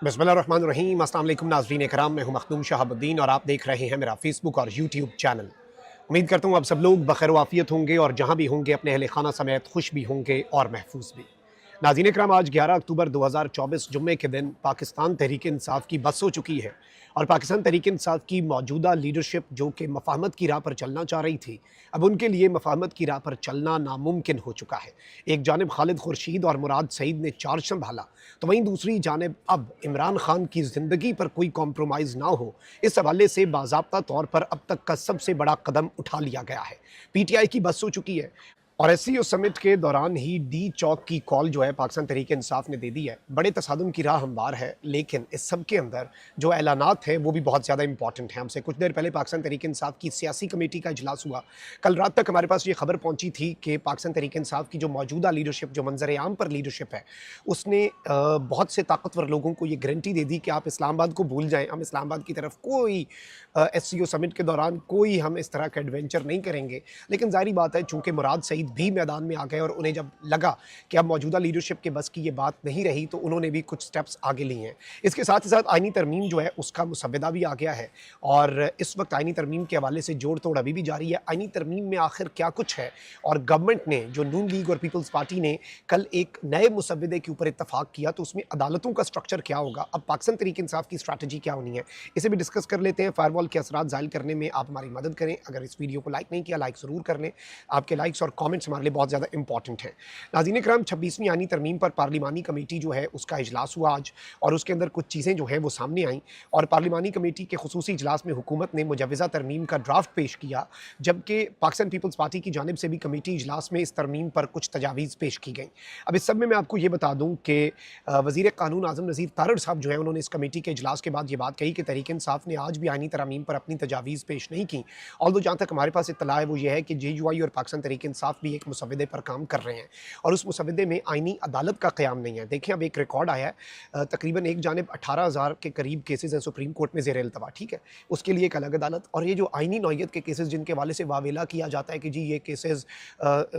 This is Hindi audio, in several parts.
बिस्मिल्लाहिर्रहमानिर्रहीम। अस्सलाम वालेकुम नाज़रीन कराम, मैं हूं मखदूम शहाबुद्दीन और आप देख रहे हैं मेरा फेसबुक और यूट्यूब चैनल। उम्मीद करता हूं आप सब लोग बखैर वाफ़ियत होंगे और जहां भी होंगे अपने अहले खाना समेत खुश भी होंगे और महफूज भी। नाज़रीन कराम, आज 11 अक्टूबर 2024 जुम्मे के दिन पाकिस्तान तहरीक इंसाफ की बस हो चुकी है और पाकिस्तान तहरीक इंसाफ की मौजूदा लीडरशिप जो कि मफाहमत की राह पर चलना चाह रही थी, अब उनके लिए मफाहमत की राह पर चलना नामुमकिन हो चुका है। एक जानिब खालिद खुर्शीद और मुराद सईद ने चार्ज संभाला, तो वहीं दूसरी जानिब अब इमरान खान की ज़िंदगी पर कोई कॉम्प्रोमाइज़ ना हो, इस हवाले से बाज़ाब्ता तौर पर अब तक का सबसे बड़ा कदम उठा लिया गया है। पीटीआई की बस हो चुकी है और एससीओ समिट के दौरान ही डी चौक की कॉल जो है पाकिस्तान तहरीक इंसाफ ने दे दी है। बड़े तसादुम की राह हमवार है, लेकिन इस सब के अंदर जो ऐलानात हैं वो भी बहुत ज़्यादा इंपॉर्टेंट हैं। हमसे कुछ देर पहले पाकिस्तान तहरीक इंसाफ की सियासी कमेटी का इजलास हुआ। कल रात तक हमारे पास ये खबर पहुंची थी कि पाकिस्तान तहरीक इंसाफ की जो मौजूदा लीडरशिप, जो मंजर आम पर लीडरशिप है, उसने बहुत से ताकतवर लोगों को ये गारंटी दे दी कि आप इस्लामाबाद को भूल जाएं, हम इस्लामाबाद की तरफ कोई एससीओ समिट के दौरान कोई हम इस तरह का एडवेंचर नहीं करेंगे। लेकिन जाहिर बात है, चूंकि मुराद सईद भी मैदान में आ गए और उन्हें जब लगा कि अब मौजूदा लीडरशिप के बस की ये बात नहीं रही, तो उन्होंने भी कुछ स्टेप्स आगे लिए हैं। इसके साथ ही साथ आईनी तरमीम जो है उसका मुसव्वदा भी आ गया है और इस वक्त आईनी तरमीम के हवाले से जोड़ तोड़ अभी भी जारी है। आईनी तरमीम में आखिर क्या कुछ है, और गवर्नमेंट ने, जो नून लीग और पीपल्स पार्टी ने कल एक नए मुसव्वदे के ऊपर इत्तफाक किया, तो उसमें अदालतों का स्ट्रक्चर क्या होगा, अब पाकिस्तान तहरीक इंसाफ की स्ट्रैटेजी क्या होनी है, इसे भी डिस्कस कर लेते हैं। फायरवॉल के असरात ज़ाहिल करने में आप हमारी मदद करें। अगर इस वीडियो को लाइक नहीं किया, लाइक ज़रूर कर लें। आपके लाइक्स और कमेंट्स हमारे लिए बहुत ज़्यादा इंपॉर्टेंट हैं। नाज़रीन कराम, 26वीं आईनी तरमीम पर पार्लिमानी कमेटी जो है उसका इजलास हुआ आज, और उसके अंदर कुछ चीज़ें जो हैं वो सामने आईं और पार्लिमानी कमेटी के खुसूसी इजलास में हुकूमत ने मुजव्वज़ा तरमीम का ड्राफ्ट पेश किया, जबकि पाकिस्तान पीपल्स पार्टी की जानिब से भी कमेटी इजलास में इस तरमीम पर कुछ तजावीज़ पेश की गई। अब इस सब में मैं आपको ये बता दूँ कि वज़ीर कानून आज़म नज़ीर तारड़ साहब जो है, उन्होंने इस कमेटी के इजलास के बाद ये बात कही कि तहरीक इंसाफ ने आज भी आईनी तरमीम पर अपनी तजावीज़ पेश नहीं की। ऑल्दो जहाँ तक हमारे पास इत्तला है वो ये है कि जेयूआई और पाकिस्तान तहरीक इंसाफ भी एक मुसव्वदे पर काम कर रहे हैं और उस मुसव्वदे में आईनी अदालत का क़याम नहीं है। देखें, अब एक रिकॉर्ड आया है, तकरीबन एक जानिब 18,000 के करीब केसेज़ हैं सुप्रीम कोर्ट में ज़ेर इल्तवा, ठीक है, उसके लिए एक अलग अदालत, और ये जो आईनी नौइयत के केसेज़ जिनके हवाले से वावेला किया जाता है कि जी ये केसेज़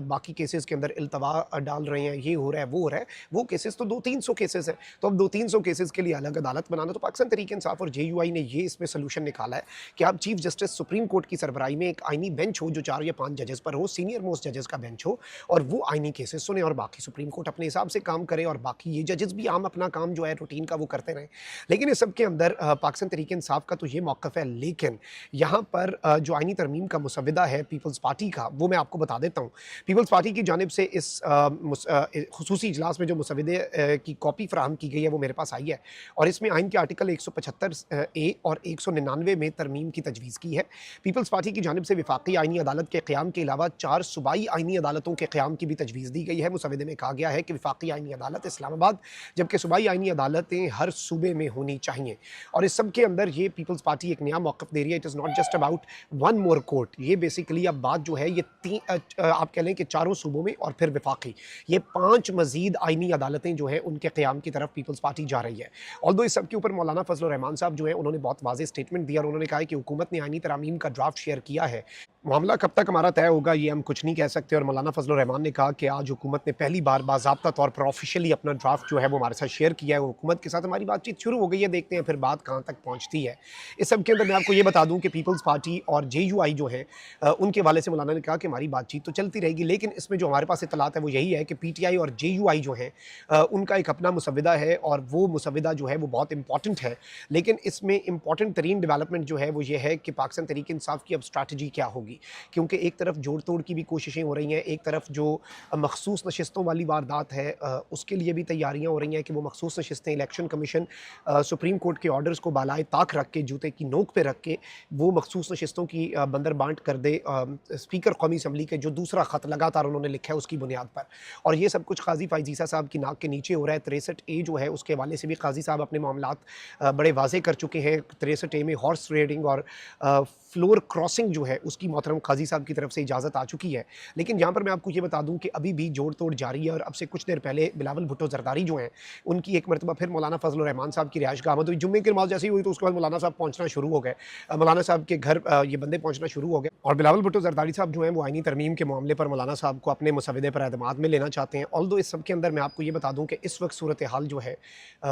बाकी केसेज़ के अंदर इल्तवा डाल रहे हैं, ये हो रहा है, वो हो रहा है, वो केसेज़ तो 200-300 केसेज़ हैं। तो अब 200-300 केसेज़ के लिए अलग अदालत बनाना, तो पाकिस्तान तहरीक इंसाफ और जेयूआई ने ये इसमें सोल्यूशन निकाला है कि आप चीफ जस्टिस सुप्रीम कोर्ट की सरबराही में एक आईनी बेंच हो जो 4 या 5 जजेस पर हो, सीनियर मोस्ट जजेस का बेंच हो, और वो आईनी केसेस सुने और बाकी सुप्रीम कोर्ट अपने हिसाब से काम करे और बाकी ये जजेस भी आम अपना काम जो है रूटीन का वो करते रहें। लेकिन इस सब के अंदर पाकिस्तान तहरीक इंसाफ का तो ये मौक़िफ़ है, लेकिन यहाँ पर जो आईनी तरमीम का मुसव्वदा है पीपल्स पार्टी का, वो मैं आपको बता देता हूँ। पीपल्स पार्टी की जानिब से इस खुसूसी इजलास में जो मुसव्वदे की कॉपी फ़राहम की गई है वो मेरे पास आई है, और इसमें आइन के आर्टिकल 175 ए और 199 में तरमीम की तजवीज़ की है। पीपल्स पार्टी की जानिब से वफाकी आईनी अदालत के क़याम के अलावा 4 सूबाई आईनी अदालतों के क़याम की भी तजवीज़ दी गई है। मुसव्वदे में कहा गया है कि वफाकी आईनी अदालत इस्लामाबाद, जबकि सूबाई आईनी अदालतें हर सूबे में होनी चाहिए, और इस सब के अंदर ये पीपल्स पार्टी एक नया मौक़िफ़ दे रही है। It is not just about one more court, ये बेसिकली अब बात जो है ये आप कह लें कि चारों सूबों में और फिर वफाकी, ये 5 मज़ीद आईनी अदालतें जो हैं उनके क़याम की तरफ पीपल्स पार्टी जा रही है। ऑल्दो इस सब के ऊपर मौलाना फजल रहमान साहब जो हैं उन्होंने बहुत वाज़ेह स्टेटमेंट दिया और उन्होंने कहा है कि हुकूमत ने आईनी तरामीम का ड्राफ्ट शेयर किया है। मामला कब तक हमारा तय होगा ये हम कुछ नहीं कह सकते, और मौलाना फजल रहमान ने कहा कि आज हुकूमत ने पहली बार बाज़ाब्ता तौर पर ऑफिशियली अपना ड्राफ्ट जो है वो हमारे साथ शेयर किया है। हुकूमत के साथ हमारी बातचीत शुरू हो गई है, देखते हैं फिर बात कहाँ तक पहुँचती है। इस सब के अंदर मैं आपको ये बता दूँ कि पीपल्स पार्टी और जेयूआई जो है उनके हवाले से मौलाना ने कहा कि हमारी बातचीत तो चलती रहेगी, लेकिन इसमें जो हमारे पास इत्तलात है वो यही है कि पीटीआई और जेयूआई जो है उनका एक अपना मुसव्वदा है, और वो मुसव्वदा जो है वो बहुत इंपॉर्टेंट है। लेकिन इसमें इंपॉर्टेंट तरीन डेवलपमेंट जो है वो ये है कि पाकिस्तान तहरीक इंसाफ की अब स्ट्रैटेजी क्या होगी, क्योंकि एक तरफ जोड़ तोड़ की भी कोशिशें हो रही हैं, एक तरफ जो मखसूस नशिस्तों वाली वारदात है उसके लिए भी तैयारियां हो रही हैं कि वो मखसूस नशिस्तें इलेक्शन कमीशन सुप्रीम कोर्ट के ऑर्डर्स को बालाए ताक रख के, जूते की नोक पे रख के वो मखसूस नशिस्तों की बंदर बांट कर दे स्पीकर कौमी असम्बली के जो दूसरा ख़त लगातार उन्होंने लिखा है उसकी बुनियाद पर। और ये सब कुछ काजी फ़ायज़ ईसा साहब की नाक के नीचे हो रहा है। 63 ए जो है उसके हवाले से भी काजी साहब अपने मामलात बड़े वाज़े कर चुके हैं। 63 ए में हॉर्स रेडिंग और फ्लोर क्रॉसिंग जो है उसकी मोहतरम काजी साहब की तरफ से इजाज़त आ चुकी है। लेकिन यहाँ पर मैं आपको ये बता दूँ कि अभी भी जोड़ तोड़ जारी है और अब से कुछ देर पहले बिलावल भुट्टो ज़रदारी जो हैं, उनकी एक मरतबा फिर मौलाना फजल रहमान साहब की रिहाइश गाह आमद हुई। जुम्मे की नमाज़ जैसे ही हुई तो उसके बाद मौलाना साहब पहुँचना शुरू हो गए। मौलाना साहब के घर ये बंदे पहुँचना शुरू हो गए और बिलावल भुट्टो ज़रदारी साहब जो हैं वो आईनी तरमीम के मामले पर मौलाना साहब को अपने मुसविदे पर एतमाद में लेना चाहते हैं। ऑल्दो इस सब के अंदर मैं आपको ये बता दूँ कि इस वक्त सूरत हाल जो है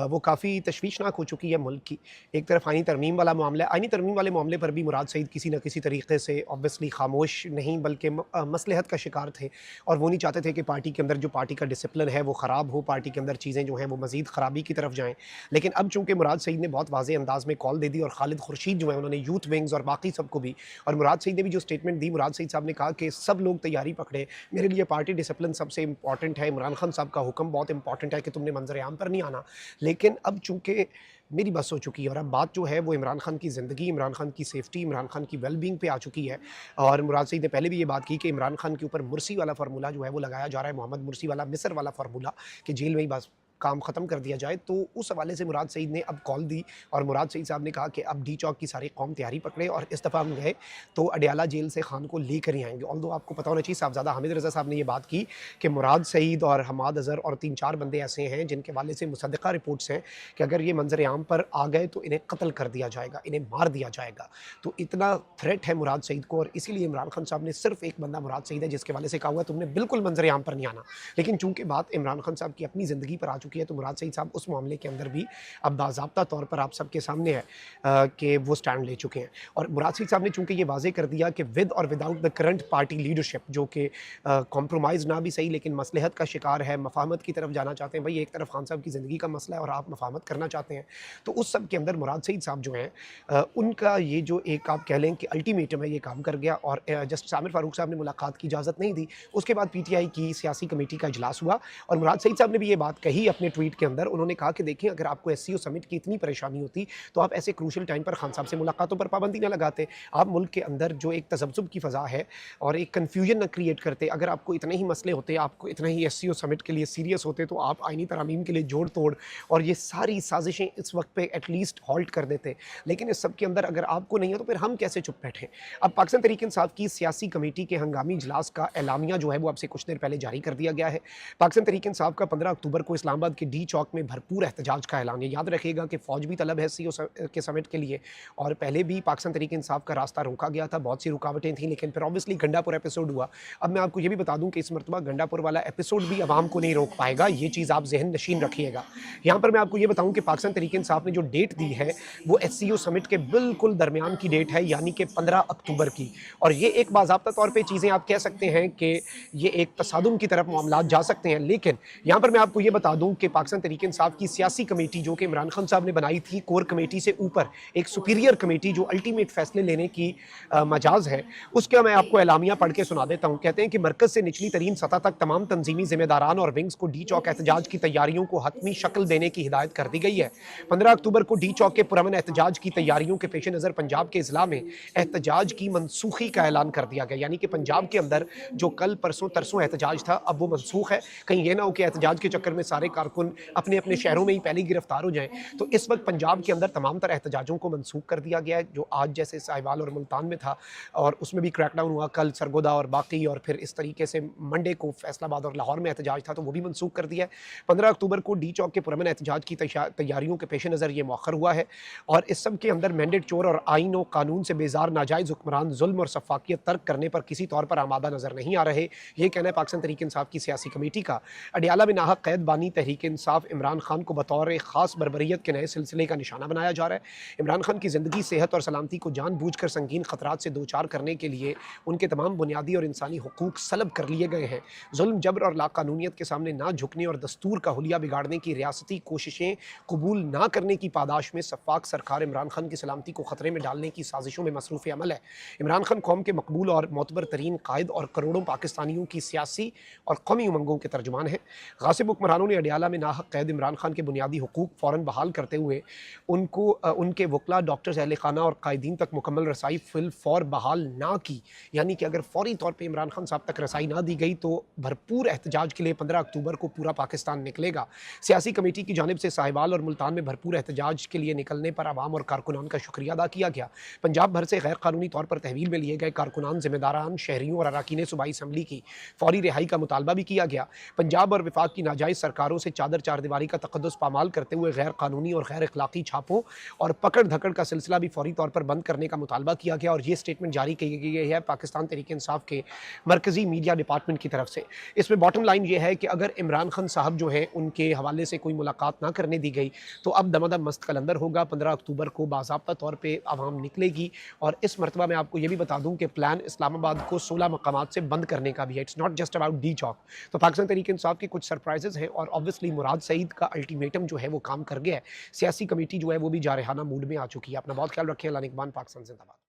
वो काफ़ी तशवीशनाक हो चुकी है मुल्क की। एक तरफ आईनी तरमीम वाला मामला है, आईनी तरमीम वाले मामले पर भी मुराद सईद किसी न किसी तरीके से ऑब्वियसली खामोश नहीं बल्कि मसलहत का शिकार थे और वो नहीं चाहते थे कि पार्टी के अंदर जो पार्टी का डिसिप्लिन है वो ख़राब हो, पार्टी के अंदर चीज़ें जो हैं वो मज़ीद ख़राबी की तरफ जाएँ। लेकिन अब चूँकि मुराद सईद ने बहुत वाज़ेह अंदाज़ में कॉल दे दी और खालिद खुर्शीद जो है उन्होंने यूथ विंग्स और बाकी सबको भी, और मुराद सईद ने भी जो स्टेटमेंट दी, मुराद सईद साहब ने कहा कि सब लोग तैयारी पकड़े, मेरे लिए पार्टी डिसिप्लिन सबसे इंपॉर्टेंट है, इमरान खान साहब का हुक्म बहुत इंपॉर्टेंट है कि तुमने मंजर आम पर नहीं आना। लेकिन अब चूँकि मेरी बस हो चुकी है और अब बात जो है वो इमरान खान की ज़िंदगी, इमरान खान की सेफ्टी, इमरान खान की वेलबींग पे आ चुकी है। और मुराद सईद ने पहले भी ये बात की कि इमरान खान के ऊपर मुर्सी वाला फार्मूला जो है वो लगाया जा रहा है, मोहम्मद मुर्सी वाला, मिस्र वाला फार्मूला, कि जेल में ही बस काम ख़त्म कर दिया जाए। तो उस हवाले से मुराद सईद ने अब कॉल दी और मुराद सईद साहब ने कहा कि अब डी चौक की सारी कौम तैयारी पकड़े और इस दफ़ा हम गए तो अडयाला जेल से खान को लेकर ही आएंगे। ऑल्दो आपको पता होना चाहिए साहबजादा हामिद रज़ा साहब ने ये बात की कि मुराद सईद और हमाद अज़हर और 3-4 बंदे ऐसे हैं जिनके वाले से मुसद्दक़ा रिपोर्ट्स हैं कि अगर ये मंजर आम पर आ गए तो इन्हें कत्ल कर दिया जाएगा, इन्हें मार दिया जाएगा। तो इतना थ्रेट है मुराद सईद को और इसीलिए इमरान खान साहब ने सिर्फ एक बंदा मुराद सईद है जिसके वाले से कहा हुआ तुमने बिल्कुल मंजर आम पर नहीं आना। लेकिन चूंकि बात इमरान खान साहब की अपनी ज़िंदगी पर आ चुकी है तो मुराद सईद साहब उस मामले के अंदर भी अब बाज़ाब्ता तौर पर आप सबके सामने है कि वो स्टैंड ले चुके हैं। और मुराद सईद साहब ने चूंकि ये वाज़े कर दिया कि विद और without the current party leadership जो कि कॉम्प्रोमाइज़ ना भी सही लेकिन मसलहत का शिकार है, मफाहमत की तरफ जाना चाहते हैं। भाई एक तरफ खान साहब की ज़िंदगी का मसला है और आप मफाहमत करना चाहते हैं। तो उस सब के अंदर मुराद सईद साहब जो हैं उनका ये जो एक आप कह लें कि अल्टीमेटम है ये काम कर गया और जस्टिस आमिर फारूक साहब ने मुलाकात की इजाज़त नहीं दी। उसके बाद पीटीआई की सियासी कमेटी का इजलास हुआ और मुराद सईद साहब ने भी ये बात कही अपने ट्वीट के अंदर। उन्होंने कहा कि देखें अगर आपको एससीओ समिट की इतनी परेशानी होती तो आप ऐसे क्रूशल टाइम पर खान साहब से मुलाकातों पर पाबंदी ना लगाते। आप मुल्क के अंदर जो एक तज़ब्ज़ुब की फ़ज़ा है और एक कन्फ्यूजन ना क्रिएट करते। अगर आपको इतने ही मसले होते, आपको इतना ही एससीओ समिट के लिए सीरियस होते तो आप आईनी तरामीम के लिए जोड़ तोड़ और ये सारी साजिशें इस वक्त पे एटलीस्ट हॉल्ट कर देते। लेकिन इस सब के अंदर अगर आपको नहीं है तो फिर हम कैसे चुप बैठें। अब पाकिस्तान तहरीक इंसाफ की सियासी कमेटी के हंगामी इजलास का एलामिया जो है वो अब से कुछ देर पहले जारी कर दिया गया है। पाकिस्तान तहरीक इंसाफ का 15 अक्टूबर को इस्लामाबाद के डी चौक में भरपूर एहतजाज का ऐलान है। याद रखिएगा कि फ़ौज भी तलब है सीओ के समिट के लिए और पहले भी पाकिस्तान तहरीक इंसाफ का रास्ता रोका गया था, बहुत सी रुकावटें थी लेकिन फिर ऑब्वियसली गंडापुर एपिसोड हुआ। अब मैं आपको ये भी बता दूं कि इस मरतबा गंडापुर वाला एपिसोड भी आवाम को नहीं रोक पाएगा, ये चीज़ आप जहन नशीन रखिएगा। यहाँ पर मैं आपको ये बताऊँ कि पाकिस्तान तहरीक इंसाफ ने जो डेट दी है वो एससीओ समिट के बिल्कुल दरमियान की डेट है, यानी कि 15 अक्टूबर की। और ये एक बाज़ाब्ता तौर पर चीज़ें आप कह सकते हैं कि ये एक तसादुम की तरफ मामला जा सकते हैं। लेकिन यहाँ पर मैं आपको ये बता दूं कि पाकिस्तान तहरीक इंसाफ की सियासी कमेटी जो कि इमरान खान साहब ने बनाई थी, कोर कमेटी से ऊपर एक सुपीरियर कमेटी जो अल्टीमेट फैसले लेने की मजाज है, उसका मैं आपको एलामिया पढ़ के सुना देता हूँ। कहते हैं कि मरकज़ से निचली तरीन सतह तक तमाम तंजीमी जिम्मेदारान और विंग्स को डी चौक एहतजाज की तैयारियों को हतमी शक्ल देने की हिदायत कर दी गई है। 15 अक्टूबर को डी चौक के पुरअमन एहतजाज की तैयारियों के पेश नज़र पंजाब के इजला में एहतजाज की मनसूखी का ऐलान कर दिया गया, यानी कि पंजाब के अंदर जो कल परसों तरसों एहतजाज था अब वो मनसूख है। कहीं ये ना हो कि एहतजाज के चक्कर में सारे कारकुन अपने अपने शहरों में ही पहले ही गिरफ्तार हो जाएं। तो इस वक्त पंजाब के अंदर तमाम तरह एहतजाजों को मनसूख कर दिया गया है, जो आज जैसे साहिवाल और मुल्तान में था और उसमें भी क्रैकडाउन हुआ कल सरगोदा और बाकी, और फिर इस तरीके से मंडे को फैसलाबाद और लाहौर में एहतजाज था तो वो भी मनसूख कर दिया है। 15 अक्टूबर को डी चौक के पुरअमन एहतजाज की तैयारियों के पेश नज़र ये मौखर हुआ है और इस सब के अंदर मैंडेट चोर और आइन और कानून से बेजार नाजायज़ हुक्मरान जुल्म और सफाकियत तर्क करने पर किसी तौर पर आमादा नज़र नहीं आ रहे। ये कहना है पाकिस्तान तहरीक इंसाफ की सियासी कमेटी का। अडयाला में नाहक कैद बानी तहरीक इंसाफ इमरान खान को बतौर खास बरबरीत के नए सिलसिले का निशाना बनाया जा रहा है। इमरान खान की ज़िंदगी, सेहत और सलामती को जानबूझकर संगीन खतरात से दो चार करने के लिए उनके तमाम बुनियादी और इंसानी हुकूक सलब कर लिए गए हैं। जुल्म, जबर और लाकानूनियत के सामने ना झुकने और दस्तूर का हुलिया बिगाड़ने की रियासती कोशिशें कबूल ना करने की पादाश में सफाक सरकार इमरान खान की सलामती को खतरे में डालने की साजिशों में मसरूफ़ अमल है। इमरान खान कौम के मकबूल और मोतबर तरीन कायद और करोड़ों पाकिस्तानियों की सियासी और कौमी उमंगों के तर्जुमान हैं। गासिब हुक्मरानों ने अडयाला पटियाला में नाहक कैद इमरान खान के बुनियादी हुकूक फ़ौरन बहाल करते हुए उनको उनके वकला, डॉक्टर्स, अहल खाना और कायदीन तक मुकम्मल रसाई फिल फ़ौर बहाल ना की, यानी कि अगर फ़ौरी तौर पर इमरान खान साहब तक रसाई ना दी गई तो भरपूर एहतजाज के लिए 15 अक्टूबर को पूरा पाकिस्तान निकलेगा। सियासी कमेटी की जानिब से साहिवाल और मुल्तान में भरपूर एहतजाज के लिए निकलने पर आवाम और कारकुनान का शुक्रिया अदा किया गया। पंजाब भर से गैर कानूनी तौर पर तहवील में लिए गए कारकुनान, जिम्मेदारान, शहरियों और अरकान सूबाई असम्बली की फौरी रिहाई का मुतालबा भी किया गया। पंजाब और विफाक की नाजायज़ सरकारों से चादर चारदीवारी का तक़द्दुस पामाल करते हुए गैर कानूनी और गैर अखलाकी छापों और पकड़ धकड़ का सिलसिला भी फौरी तौर पर बंद करने का मुतालबा किया गया। और ये स्टेटमेंट जारी की गई है पाकिस्तान तहरीक इंसाफ के मरकज़ी मीडिया डिपार्टमेंट की तरफ से। इसमें बॉटम लाइन ये है कि अगर इमरान खान साहब जो है उनके हवाले से कोई मुलाकात ना करने दी गई तो अब दमादम मस्त कलंदर होगा। 15 अक्टूबर को बाज़ाब्ता तौर पर आवाम निकलेगी। और इस मरतबा मैं आपको ये भी बता दूं कि प्लान इस्लामाबाद को 16 मकामात से बंद करने का भी है। It's not just about D Chowk. तो पाकिस्तान तहरीक इंसाफ के कुछ सरप्राइजेज हैं और ऑब्वियसली मुराद सईद का अल्टीमेटम जो है वो काम कर गया है। सियासी कमेटी जो है वो भी जारहाना मूड में आ चुकी है। अपना बहुत ख्याल रखें। अल्लाह निगहबान। पाकिस्तान जिंदाबाद।